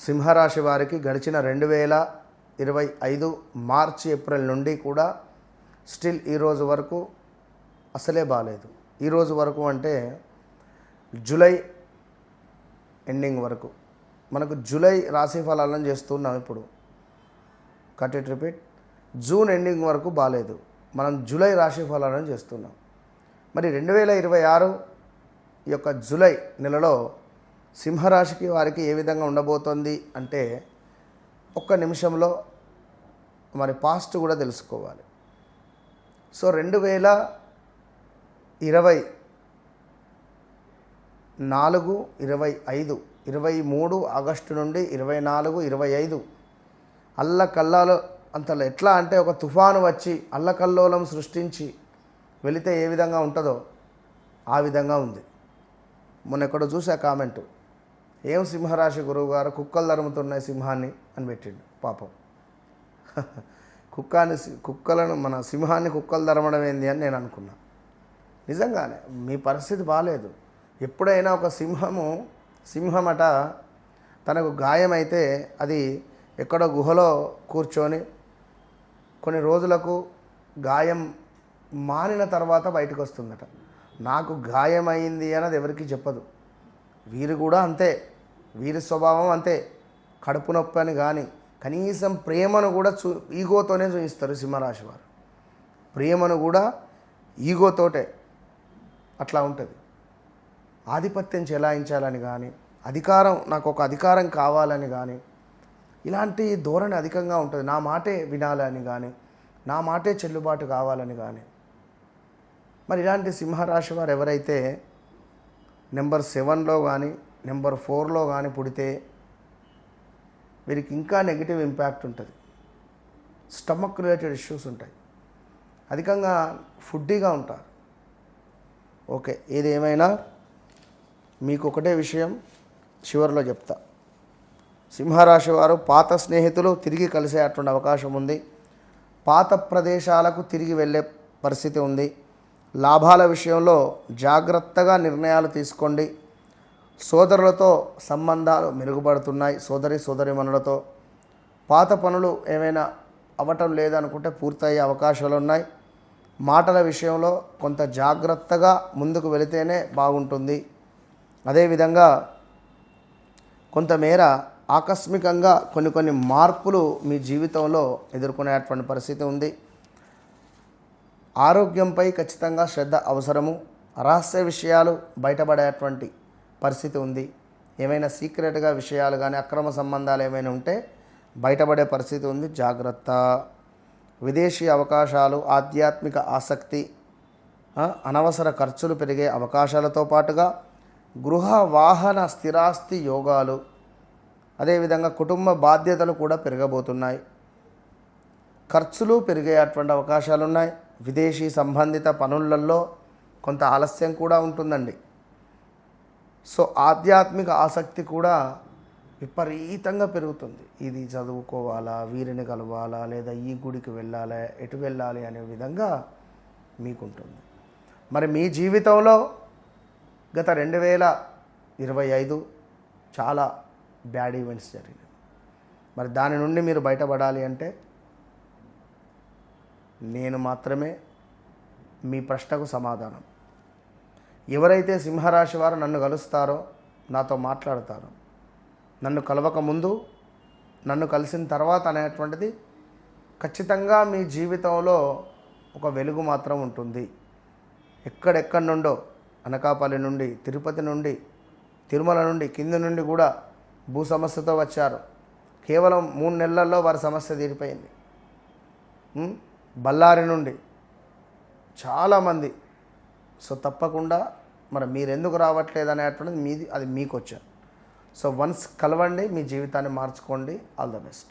సింహరాశి వారికి గడిచిన 2025 మార్చి ఏప్రిల్ నుండి కూడా స్టిల్ ఈరోజు వరకు అసలే బాగాలేదు. ఈరోజు వరకు అంటే జూలై ఎండింగ్ వరకు మనకు జూలై రాశి ఫలాలను చేస్తున్నాం. ఇప్పుడు cut it repeat, June ending వరకు బాగాలేదు, మనం జూలై రాశి ఫలాలను చేస్తున్నాం. మరి 2026 ఈ యొక్క జూలై నెలలో సింహరాశికి వారికి ఏ విధంగా ఉండబోతోంది అంటే ఒక్క నిమిషంలో మరి పాస్ట్ కూడా తెలుసుకోవాలి. సో 2024, 25, 23 ఆగస్టు నుండి 24, 25 అల్లకల్లాలు అంతలో ఎట్లా అంటే ఒక తుఫాను వచ్చి అల్లకల్లోలం సృష్టించి వెళితే ఏ విధంగా ఉంటుందో ఆ విధంగా ఉంది. మొన్న ఎక్కడో చూసా కామెంటు, ఏం సింహరాశి గురువు గారు కుక్కలు తరుముతున్నాయి సింహాన్ని అని పెట్టిండు. పాపం కుక్కలను మన సింహాన్ని కుక్కలు తరమడం ఏంది అని నేను అనుకున్నా. నిజంగానే మీ పరిస్థితి బాగాలేదు. ఎప్పుడైనా ఒక సింహమట తనకు గాయమైతే అది ఎక్కడో గుహలో కూర్చొని కొన్ని రోజులకు గాయం మానిన తర్వాత బయటకు వస్తుందట. నాకు గాయమైంది అన్నది ఎవరికి చెప్పదు. వీరు కూడా అంతే, వీరి స్వభావం అంతే. కడుపు నొప్పి అని కానీ కనీసం ప్రేమను కూడా ఈగోతోనే చూపిస్తారు సింహరాశి వారు. ప్రేమను కూడా ఈగోతోటే అట్లా ఉంటుంది. ఆధిపత్యం చెలాయించాలని కానీ నాకు ఒక అధికారం కావాలని కానీ ఇలాంటి ధోరణి అధికంగా ఉంటుంది. నా మాటే వినాలని కానీ నా మాటే చెల్లుబాటు కావాలని కానీ. మరి ఇలాంటి సింహరాశి వారు ఎవరైతే నెంబర్ 7లో కానీ నెంబర్ 4లో కానీ పుడితే వీరికి ఇంకా నెగిటివ్ ఇంపాక్ట్ ఉంటుంది. స్టమక్ రిలేటెడ్ ఇష్యూస్ ఉంటాయి, అధికంగా ఫుడ్డీగా ఉంటారు. ఓకే, ఏది ఏమైనా మీకు ఒకటే విషయం చివరిలో చెప్తా. సింహరాశి వారు పాత స్నేహితులు తిరిగి కలిసేటువంటి అవకాశం ఉంది. పాత ప్రదేశాలకు తిరిగి వెళ్ళే పరిస్థితి ఉంది. లాభాల విషయంలో జాగ్రత్తగా నిర్ణయాలు తీసుకోండి. సోదరులతో సంబంధాలు మెరుగుపడుతున్నాయి. సోదరిమణులతో పాత పనులు ఏమైనా అవ్వటం లేదనుకుంటే పూర్తయ్యే అవకాశాలు ఉన్నాయి. మాటల విషయంలో కొంత జాగ్రత్తగా ముందుకు వెళితేనే బాగుంటుంది. అదేవిధంగా కొంతమేర ఆకస్మికంగా కొన్ని మార్పులు మీ జీవితంలో ఎదుర్కొనేటువంటి పరిస్థితి ఉంది. ఆరోగ్యంపై ఖచ్చితంగా శ్రద్ధ అవసరము. రహస్య విషయాలు బయటపడేటువంటి పరిస్థితి ఉంది. ఏమైనా సీక్రెట్గా విషయాలు కానీ అక్రమ సంబంధాలు ఏమైనా ఉంటే బయటపడే పరిస్థితి ఉంది, జాగ్రత్త. విదేశీ అవకాశాలు, ఆధ్యాత్మిక ఆసక్తి, అనవసర ఖర్చులు పెరిగే అవకాశాలతో పాటుగా గృహ వాహన స్థిరాస్తి యోగాలు, అదేవిధంగా కుటుంబ బాధ్యతలు కూడా పెరగబోతున్నాయి. ఖర్చులు పెరిగేటువంటి అవకాశాలు ఉన్నాయి. విదేశీ సంబంధిత పనులలో కొంత ఆలస్యం కూడా ఉంటుందండి. సో ఆధ్యాత్మిక ఆసక్తి కూడా విపరీతంగా పెరుగుతుంది. ఇది చదువుకోవాలా, వీరిని కలవాలా, లేదా ఈ గుడికి వెళ్ళాలా, ఎటు వెళ్ళాలి అనే విధంగా మీకుంటుంది. మరి మీ జీవితంలో గత 2025 చాలా బ్యాడ్ ఈవెంట్స్ జరిగినాయి. మరి దాని నుండి మీరు బయటపడాలి అంటే నేను మాత్రమే మీ ప్రశ్నకు సమాధానం. ఎవరైతే సింహరాశి వారు నన్ను కలుస్తారో, నాతో మాట్లాడతారో, నన్ను కలవక ముందు, నన్ను కలిసిన తర్వాత అనేటువంటిది ఖచ్చితంగా మీ జీవితంలో ఒక వెలుగు మాత్రం ఉంటుంది. ఎక్కడెక్కడి నుండో, అనకాపల్లి నుండి, తిరుపతి నుండి, తిరుమల నుండి, కింద నుండి కూడా భూ సమస్యతో వచ్చారు. కేవలం 3 నెలల్లో వారి సమస్య తీరిపోయింది. బళ్ళారి నుండి చాలామంది. సో తప్పకుండా మరి మీరు ఎందుకు రావట్లేదు అనేటువంటిది అది మీకు వచ్చారు. సో వన్స్ కలవండి, మీ జీవితాన్ని మార్చుకోండి. All the best.